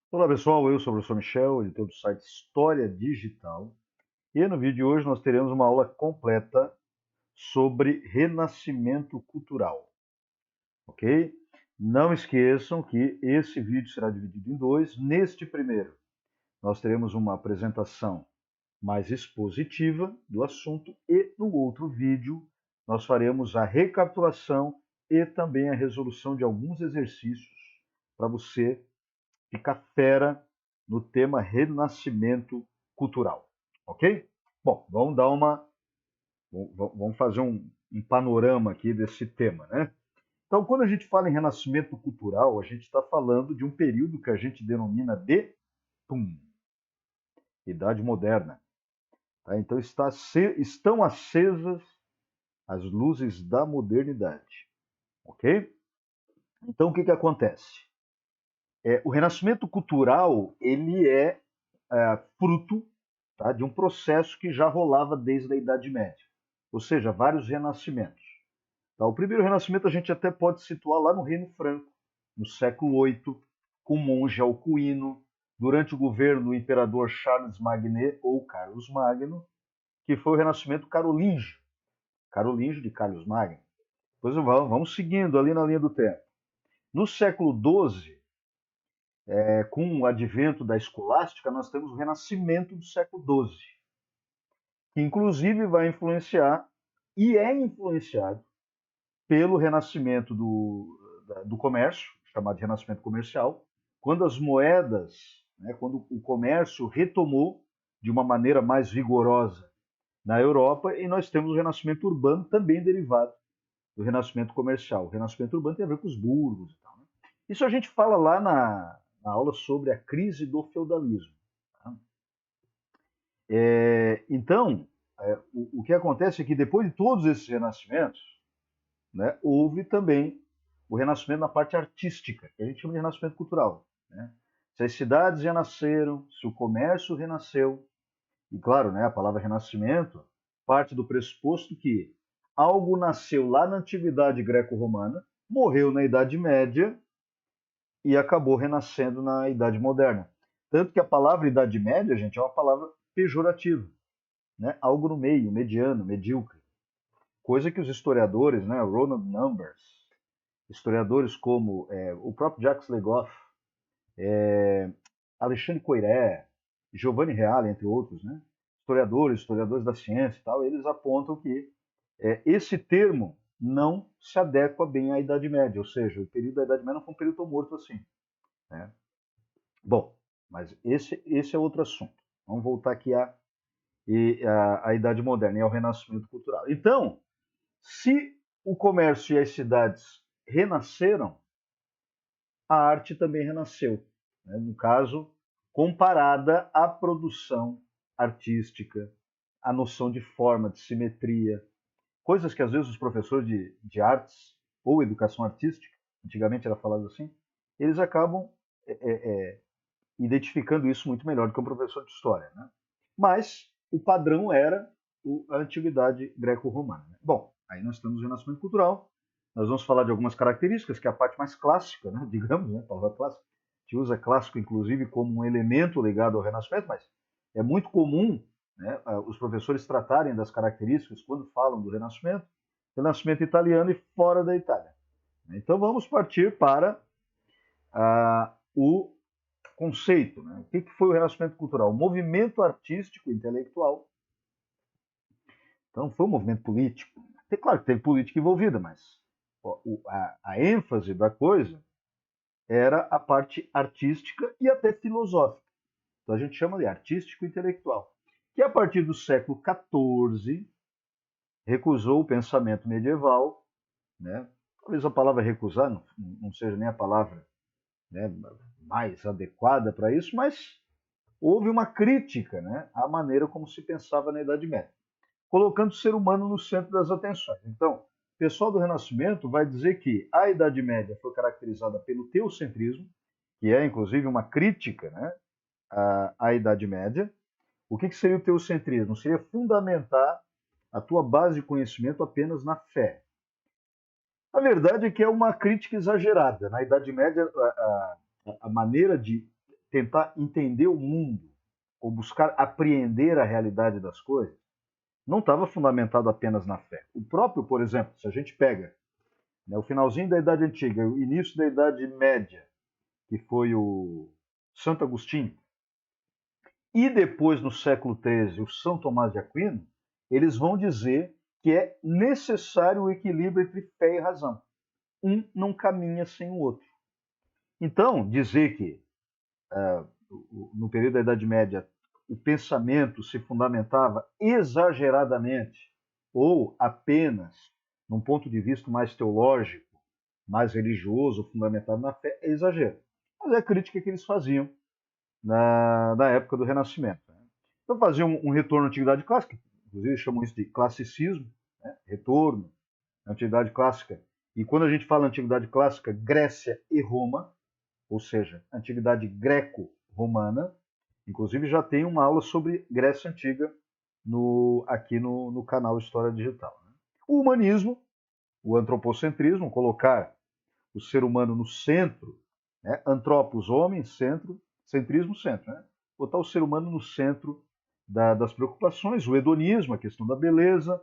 Olá pessoal, eu sou o professor Michel, editor do site História Digital, e no vídeo de hoje nós teremos uma aula completa sobre renascimento cultural, ok? Não esqueçam que esse vídeo será dividido em dois. Neste primeiro, nós teremos uma apresentação mais expositiva do assunto e no outro vídeo nós faremos a recapitulação e também a resolução de alguns exercícios para você ficar fera no tema renascimento cultural, ok? Bom, vamos fazer um panorama aqui desse tema, né? Então, quando a gente fala em renascimento cultural, a gente está falando de um período que a gente denomina de pum, Idade Moderna. Tá? Então, estão acesas as luzes da modernidade, ok? Então, o que acontece? O renascimento cultural ele é fruto, tá, de um processo que já rolava desde a Idade Média, ou seja, vários renascimentos. Tá? O primeiro renascimento a gente até pode situar lá no Reino Franco, no século VIII, com o monge Alcuino, durante o governo do imperador Charles Magné, ou Carlos Magno, que foi o renascimento carolíngio de Carlos Magno. Depois vamos seguindo ali na linha do tempo. No século XII, com o advento da escolástica, nós temos o renascimento do século XII, que inclusive vai influenciar e é influenciado pelo renascimento do comércio, chamado de renascimento comercial, quando as moedas, né, quando o comércio retomou de uma maneira mais vigorosa na Europa, e nós temos o renascimento urbano também derivado do renascimento comercial. O renascimento urbano tem a ver com os burgos e tal, né? Isso a gente fala lá na aula sobre a crise do feudalismo. Tá? Então, o que acontece é que depois de todos esses renascimentos, né, houve também o renascimento na parte artística, que a gente chama de renascimento cultural. Né? Se as cidades renasceram, se o comércio renasceu, e claro, né, a palavra renascimento parte do pressuposto que algo nasceu lá na antiguidade greco-romana, morreu na Idade Média e acabou renascendo na Idade Moderna. Tanto que a palavra Idade Média, gente, é uma palavra pejorativa, né? Algo no meio, mediano, medíocre. Coisa que os historiadores, né, Ronald Numbers, historiadores como o próprio Jacques Legoff, Alexandre Coiré, Giovanni Reale, entre outros, né, historiadores da ciência e tal, eles apontam que esse termo não se adequa bem à Idade Média, ou seja, o período da Idade Média não foi um período tão morto assim. Né? Bom, mas esse é outro assunto. Vamos voltar aqui à Idade Moderna e ao Renascimento Cultural. Então, se o comércio e as cidades renasceram, a arte também renasceu. Né? No caso, comparada à produção artística, à noção de forma, de simetria, coisas que às vezes os professores de artes ou educação artística, antigamente era falado assim, eles acabam identificando isso muito melhor do que um professor de história. Né? Mas o padrão era a antiguidade greco-romana. Né? Bom, aí nós temos o renascimento cultural, nós vamos falar de algumas características, que é a parte mais clássica, né? Digamos, né? A palavra clássica. A gente usa clássico, inclusive, como um elemento ligado ao renascimento, mas é muito comum, né, os professores tratarem das características quando falam do renascimento italiano e fora da Itália. Então vamos partir para o conceito. Né? O que foi o renascimento cultural? O movimento artístico intelectual. Então, foi um movimento político. É claro que teve política envolvida, mas a ênfase da coisa era a parte artística e até filosófica. Então, a gente chama de artístico-intelectual. Que a partir do século XIV recusou o pensamento medieval. Né? Talvez a palavra recusar não seja nem a palavra, né, mais adequada para isso, mas houve uma crítica, né, à maneira como se pensava na Idade Média, colocando o ser humano no centro das atenções. Então, o pessoal do Renascimento vai dizer que a Idade Média foi caracterizada pelo teocentrismo, que é inclusive uma crítica, né, à Idade Média. O que seria o teocentrismo? Seria fundamentar a tua base de conhecimento apenas na fé. A verdade é que é uma crítica exagerada. Na Idade Média, a maneira de tentar entender o mundo, ou buscar apreender a realidade das coisas, não estava fundamentado apenas na fé. O próprio, por exemplo, se a gente pega, né, o finalzinho da Idade Antiga, o início da Idade Média, que foi o Santo Agostinho, e depois, no século XIII, o São Tomás de Aquino, eles vão dizer que é necessário o equilíbrio entre fé e razão. Um não caminha sem o outro. Então, dizer que no período da Idade Média o pensamento se fundamentava exageradamente ou apenas num ponto de vista mais teológico, mais religioso, fundamentado na fé, é exagero. Mas é a crítica que eles faziam na época do Renascimento. Então faziam um retorno à Antiguidade Clássica, inclusive chamam isso de classicismo, né? Retorno à Antiguidade Clássica. E quando a gente fala Antiguidade Clássica, Grécia e Roma, ou seja, Antiguidade Greco-Romana, inclusive já tem uma aula sobre Grécia Antiga aqui no canal História Digital. O humanismo, o antropocentrismo, colocar o ser humano no centro, né? Antropos, homem, centro, centrismo, centro. Né? Botar o ser humano no centro das preocupações, o hedonismo, a questão da beleza,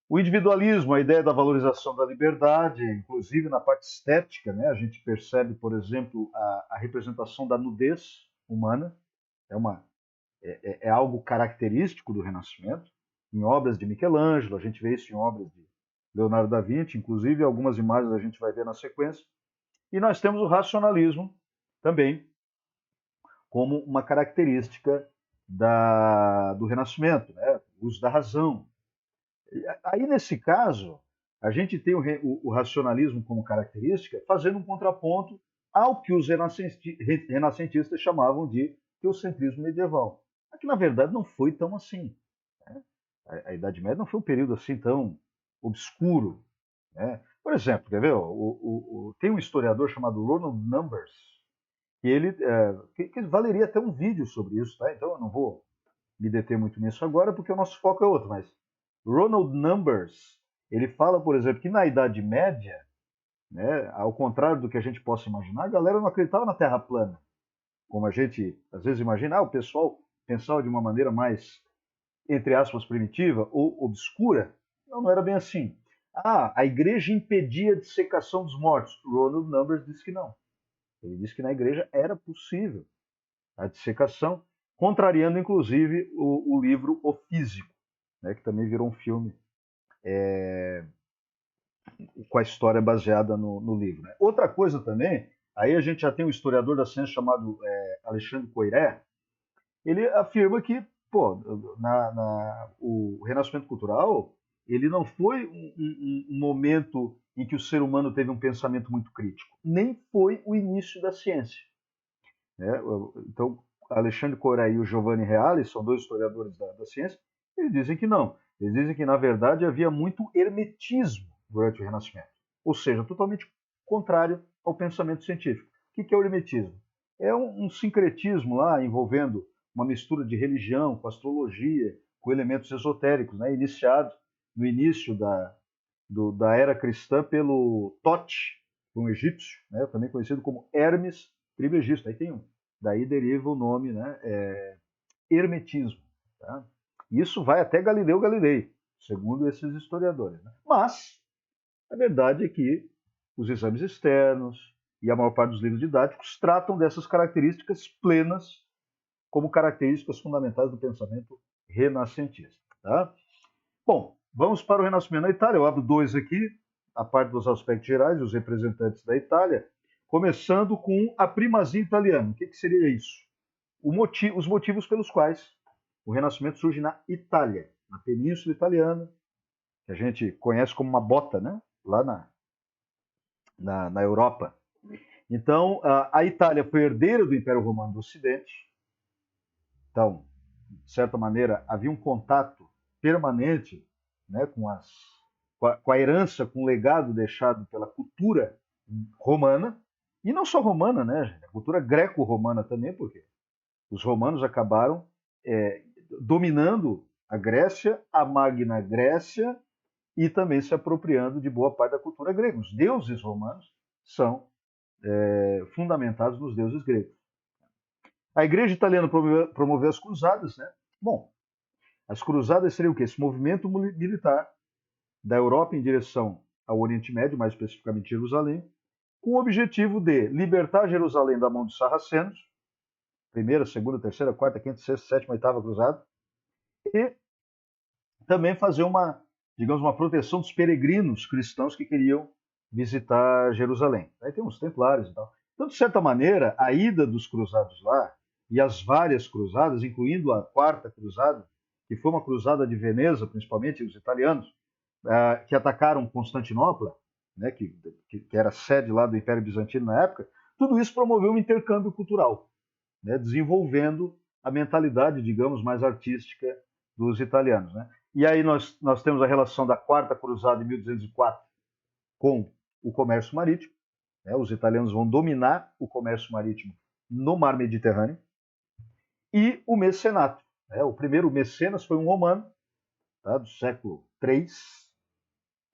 o individualismo, a ideia da valorização da liberdade, inclusive na parte estética, né? A gente percebe, por exemplo, a representação da nudez humana, é algo característico do Renascimento, em obras de Michelangelo, a gente vê isso em obras de Leonardo da Vinci, inclusive algumas imagens a gente vai ver na sequência. E nós temos o racionalismo também como uma característica do Renascimento, né? O uso da razão. Aí, nesse caso, a gente tem o racionalismo como característica, fazendo um contraponto ao que os renascentistas chamavam de teocentrismo medieval. Aqui, na verdade, não foi tão assim. Né? A Idade Média não foi um período assim tão obscuro. Né? Por exemplo, quer ver? Tem um historiador chamado Ronald Numbers, que ele que valeria até um vídeo sobre isso, tá? Então eu não vou me deter muito nisso agora, porque o nosso foco é outro, mas Ronald Numbers, ele fala, por exemplo, que na Idade Média, né, ao contrário do que a gente possa imaginar, a galera não acreditava na Terra plana, como a gente às vezes imagina, o pessoal pensava de uma maneira mais, entre aspas, primitiva ou obscura. Não era bem assim. A igreja impedia a dissecação dos mortos. Ronald Numbers disse que não. Ele disse que na igreja era possível a dissecação, contrariando inclusive o livro O Físico, né, que também virou um filme com a história baseada no livro. Né? Outra coisa também, aí a gente já tem um historiador da ciência chamado Alexandre Coiré, ele afirma que o Renascimento Cultural ele não foi um momento em que o ser humano teve um pensamento muito crítico, nem foi o início da ciência. Né? Então, Alexandre Coiré e o Giovanni Reale são dois historiadores da ciência, eles dizem que não. Eles dizem que, na verdade, havia muito hermetismo durante o Renascimento, ou seja, totalmente contrário ao pensamento científico. O que é o hermetismo? É um sincretismo lá envolvendo uma mistura de religião com astrologia, com elementos esotéricos, né? Iniciado no início da era cristã pelo Tote, um egípcio, né? Também conhecido como Hermes Trismegisto. Aí tem um. Daí deriva o nome, né? Hermetismo. Tá? Isso vai até Galileu Galilei, segundo esses historiadores. Né? Mas a verdade é que os exames externos e a maior parte dos livros didáticos tratam dessas características plenas como características fundamentais do pensamento renascentista. Tá? Bom, vamos para o Renascimento na Itália. Eu abro dois aqui, a parte dos aspectos gerais e os representantes da Itália, começando com a primazia italiana. O que seria isso? Os motivos pelos quais o Renascimento surge na Itália, na Península Italiana, que a gente conhece como uma bota, né? Lá na Europa. Então, a Itália foi herdeira do Império Romano do Ocidente. Então, de certa maneira, havia um contato permanente, né, com a herança, com o legado deixado pela cultura romana, e não só romana, né, gente? A cultura greco-romana também, porque os romanos acabaram dominando a Grécia, a Magna Grécia, e também se apropriando de boa parte da cultura grega. Os deuses romanos são fundamentados nos deuses gregos. A igreja italiana promoveu as cruzadas, né? Bom, as cruzadas seriam o quê? Esse movimento militar da Europa em direção ao Oriente Médio, mais especificamente Jerusalém, com o objetivo de libertar Jerusalém da mão dos sarracenos, primeira, segunda, terceira, quarta, quinta, sexta, sétima, oitava cruzada, e também fazer uma, digamos, uma proteção dos peregrinos cristãos que queriam visitar Jerusalém. Aí tem os templários e tal. Então, de certa maneira, a ida dos cruzados lá e as várias cruzadas, incluindo a quarta cruzada, que foi uma cruzada de Veneza, principalmente os italianos, que atacaram Constantinopla, né, que era sede lá do Império Bizantino na época, tudo isso promoveu um intercâmbio cultural, né, desenvolvendo a mentalidade, digamos, mais artística dos italianos. Né? E aí nós temos a relação da Quarta Cruzada em 1204 com o comércio marítimo. Né? Os italianos vão dominar o comércio marítimo no mar Mediterrâneo. E o mecenato. Né? O primeiro mecenas foi um romano, tá? Do século III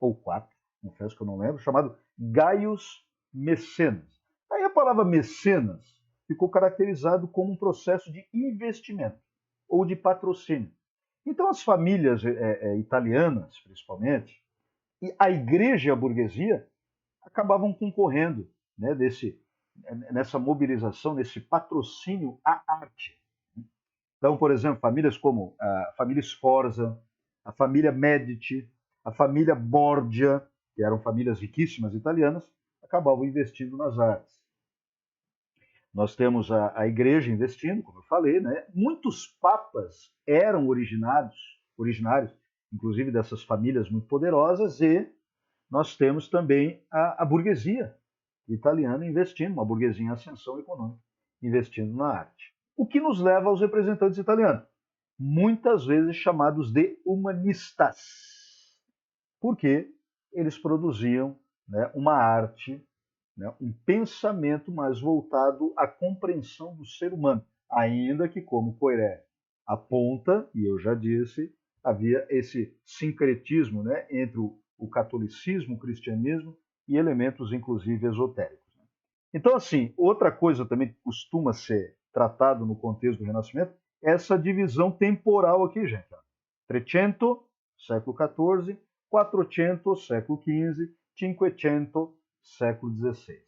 ou IV, confesso que eu não lembro, chamado Gaius Mecenas. Aí a palavra mecenas ficou caracterizado como um processo de investimento ou de patrocínio. Então as famílias italianas, principalmente, e a igreja e a burguesia acabavam concorrendo, né, nessa mobilização, nesse patrocínio à arte. Então, por exemplo, famílias como a família Sforza, a família Medici, a família Borgia, que eram famílias riquíssimas italianas, acabavam investindo nas artes. Nós temos a igreja investindo, como eu falei, né? Muitos papas eram originários, inclusive dessas famílias muito poderosas, e nós temos também a burguesia italiana investindo, uma burguesia em ascensão econômica, investindo na arte. O que nos leva aos representantes italianos, muitas vezes chamados de humanistas, porque eles produziam, né, uma arte, né, um pensamento mais voltado à compreensão do ser humano, ainda que, como Coiré aponta, e eu já disse, havia esse sincretismo, né, entre o catolicismo, o cristianismo e elementos, inclusive, esotéricos. Então, assim, outra coisa também que costuma ser tratado no contexto do Renascimento é essa divisão temporal aqui, gente. 300, século XIV, 400, século XV, 500, século XVI.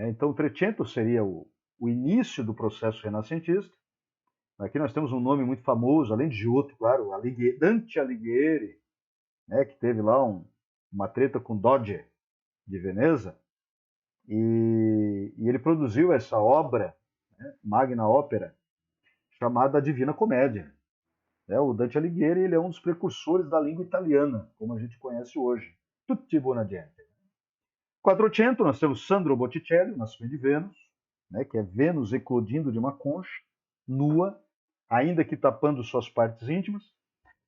Então, 300 seria o início do processo renascentista. Aqui nós temos um nome muito famoso, além de Giotto, claro, Dante Alighieri, né, que teve lá uma treta com Doge de Veneza, e ele produziu essa obra, né, magna ópera, chamada Divina Comédia. O Dante Alighieri ele é um dos precursores da língua italiana, como a gente conhece hoje. Tutti buona gente. 400, nós temos Sandro Botticelli, o Nascimento de Vênus, né, que é Vênus eclodindo de uma concha, nua, ainda que tapando suas partes íntimas.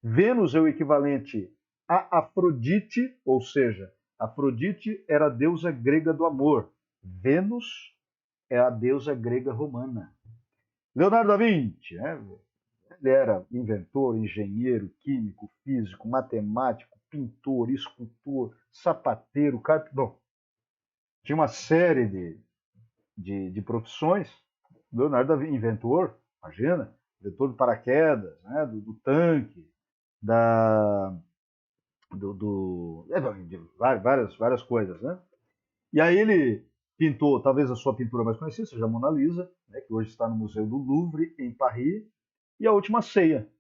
Vênus é o equivalente a Afrodite, ou seja, Afrodite era a deusa grega do amor. Vênus é a deusa grega romana. Leonardo da Vinci, né? Ele era inventor, engenheiro, químico, físico, matemático, pintor, escultor, sapateiro, carpinteiro. Tinha uma série de profissões. Leonardo da Vinci, inventor, imagina, inventor do paraquedas, né? do tanque, de várias coisas, né? E aí ele pintou, talvez a sua pintura mais conhecida seja a Mona Lisa, né, que hoje está no Museu do Louvre, em Paris, e a Última Ceia,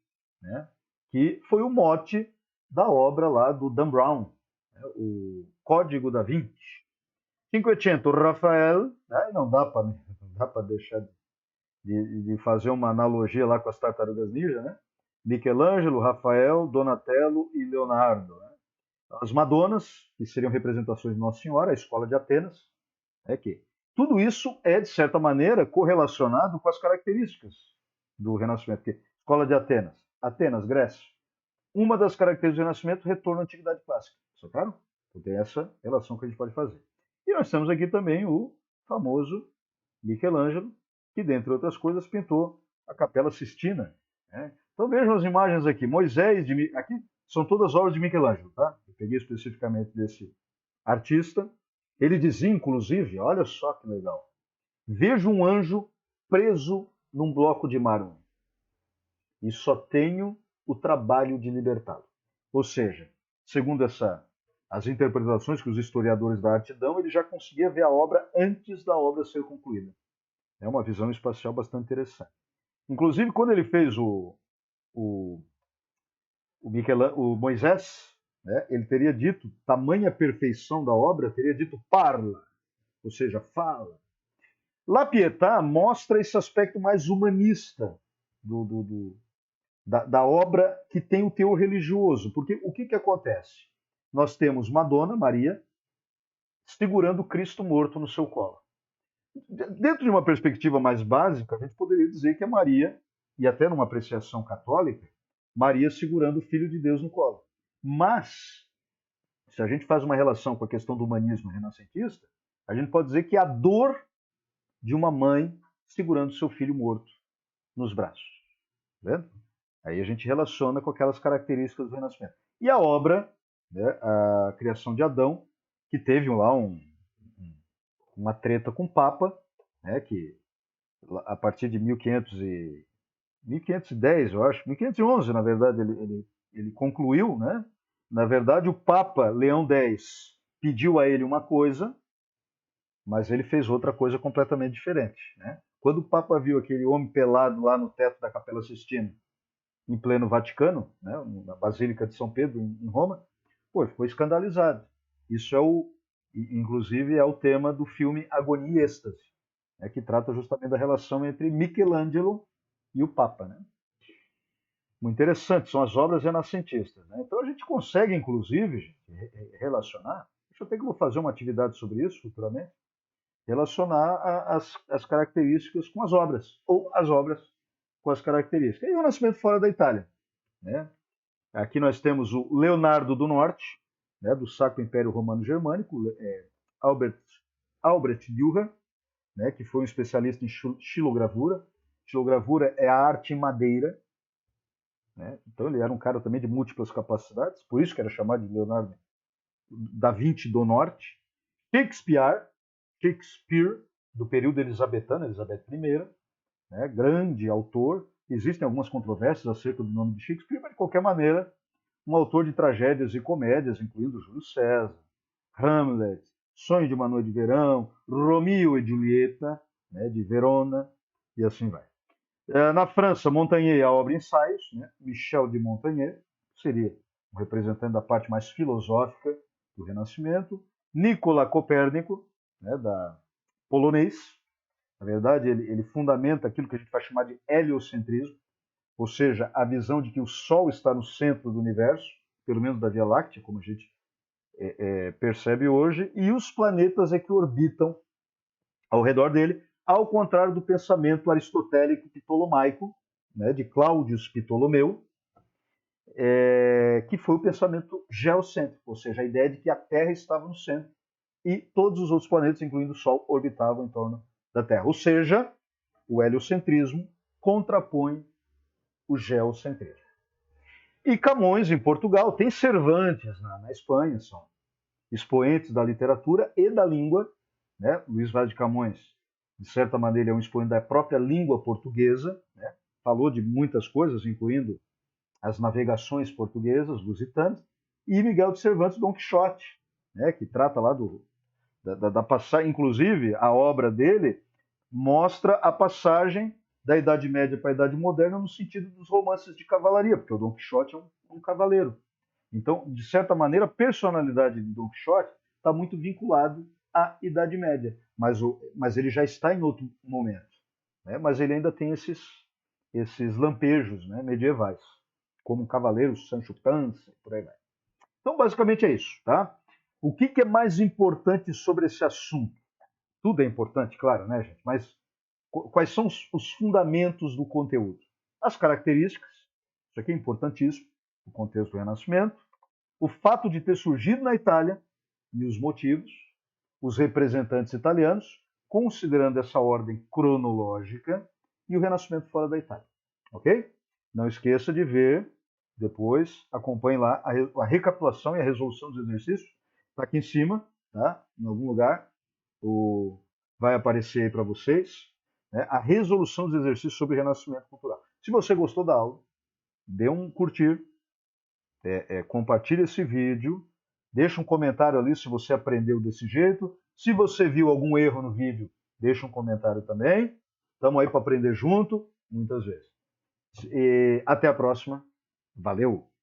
né, que foi o mote da obra lá do Dan Brown, né, o Código da Vinci. 500, Rafael, né, não dá para deixar de fazer uma analogia lá com as Tartarugas Ninja, né? Michelangelo, Rafael, Donatello e Leonardo. Né? As Madonas, que seriam representações de Nossa Senhora, a Escola de Atenas, que tudo isso é, de certa maneira, correlacionado com as características do Renascimento. Porque Escola de Atenas, Grécia. Uma das características do Renascimento, retorno à Antiguidade Clássica. Isso é claro? Então tem essa relação que a gente pode fazer. E nós temos aqui também o famoso Michelangelo, que, dentre outras coisas, pintou a Capela Sistina. Né? Então vejam as imagens aqui. Moisés, aqui são todas obras de Michelangelo, tá? Eu peguei especificamente desse artista. Ele dizia, inclusive, olha só que legal, vejo um anjo preso num bloco de mármore e só tenho o trabalho de libertá-lo. Ou seja, segundo as interpretações que os historiadores da arte dão, ele já conseguia ver a obra antes da obra ser concluída. É uma visão espacial bastante interessante. Inclusive, quando ele fez o Moisés, né, ele teria dito, tamanha perfeição da obra, teria dito parla, ou seja, fala. La Pietà mostra esse aspecto mais humanista da obra, que tem o teor religioso. Porque o que acontece? Nós temos Madonna, Maria, segurando Cristo morto no seu colo. Dentro de uma perspectiva mais básica, a gente poderia dizer que é Maria, e até numa apreciação católica, Maria segurando o Filho de Deus no colo. Mas, se a gente faz uma relação com a questão do humanismo renascentista, a gente pode dizer que é a dor de uma mãe segurando seu filho morto nos braços. Tá vendo? Aí a gente relaciona com aquelas características do Renascimento. E a obra, né, a criação de Adão, que teve lá uma treta com o Papa, né, que a partir de 1510, eu acho, 1511, na verdade, ele concluiu, né? Na verdade, o Papa Leão X pediu a ele uma coisa, mas ele fez outra coisa completamente diferente, né? Quando o Papa viu aquele homem pelado lá no teto da Capela Sistina, em pleno Vaticano, né, na Basílica de São Pedro, em Roma, pô, ficou escandalizado. Isso inclusive, é o tema do filme Agonia e Êxtase, né, que trata justamente da relação entre Michelangelo e o Papa, né? Muito interessante, são as obras renascentistas, né? Então a gente consegue, inclusive, gente, relacionar, deixa eu ver que eu vou fazer uma atividade sobre isso futuramente, relacionar as características com as obras, ou as obras com as características. E o Renascimento fora da Itália, né? Aqui nós temos o Leonardo do Norte, né, do Sacro Império Romano Germânico, Albrecht Dürer, né, que foi um especialista em xilogravura. Xilogravura é a arte em madeira, né? Então ele era um cara também de múltiplas capacidades, por isso que era chamado de Leonardo da Vinci do Norte. Shakespeare, do período elizabetano, Elizabeth I, né, grande autor. Existem algumas controvérsias acerca do nome de Shakespeare, mas de qualquer maneira, um autor de tragédias e comédias, incluindo Júlio César, Hamlet, Sonho de uma Noite de Verão, Romeo e Julieta, né, de Verona, e assim vai. Na França, Montaigne, a obra Ensaios, né, Michel de Montaigne, seria um representante da parte mais filosófica do Renascimento. Nicola Copérnico, né, polonês. Na verdade, ele fundamenta aquilo que a gente vai chamar de heliocentrismo, ou seja, a visão de que o Sol está no centro do universo, pelo menos da Via Láctea, como a gente percebe hoje, e os planetas é que orbitam ao redor dele, ao contrário do pensamento aristotélico ptolomaico, né, de Cláudius Ptolomeu, que foi o pensamento geocêntrico, ou seja, a ideia de que a Terra estava no centro e todos os outros planetas, incluindo o Sol, orbitavam em torno da Terra. Ou seja, o heliocentrismo contrapõe o geocentrismo. E Camões, em Portugal, tem Cervantes na Espanha, são expoentes da literatura e da língua, né? Luís Vaz de Camões, de certa maneira, é um expoente da própria língua portuguesa, né? Falou de muitas coisas, incluindo as navegações portuguesas, lusitanas, e Miguel de Cervantes, Dom Quixote, né? Que trata lá da passagem, inclusive a obra dele mostra a passagem da Idade Média para a Idade Moderna no sentido dos romances de cavalaria, porque o Dom Quixote é um cavaleiro. Então, de certa maneira, a personalidade de Dom Quixote está muito vinculado à Idade Média, mas ele já está em outro momento, né? Mas ele ainda tem esses lampejos, né, medievais, como um cavaleiro, Sancho Panza, por aí vai. Então, basicamente é isso, tá? O que é mais importante sobre esse assunto? Tudo é importante, claro, né, gente? Mas quais são os fundamentos do conteúdo? As características, isso aqui é importantíssimo, o contexto do Renascimento, o fato de ter surgido na Itália e os motivos, os representantes italianos, considerando essa ordem cronológica, e o Renascimento fora da Itália. Ok? Não esqueça de ver depois, acompanhe lá a recapitulação e a resolução dos exercícios. Está aqui em cima, tá? Em algum lugar. Vai aparecer aí para vocês. né, a resolução dos exercícios sobre renascimento cultural. Se você gostou da aula, dê um curtir, compartilhe esse vídeo, deixa um comentário ali se você aprendeu desse jeito. Se você viu algum erro no vídeo, deixa um comentário também. Estamos aí para aprender junto, muitas vezes. E até a próxima. Valeu!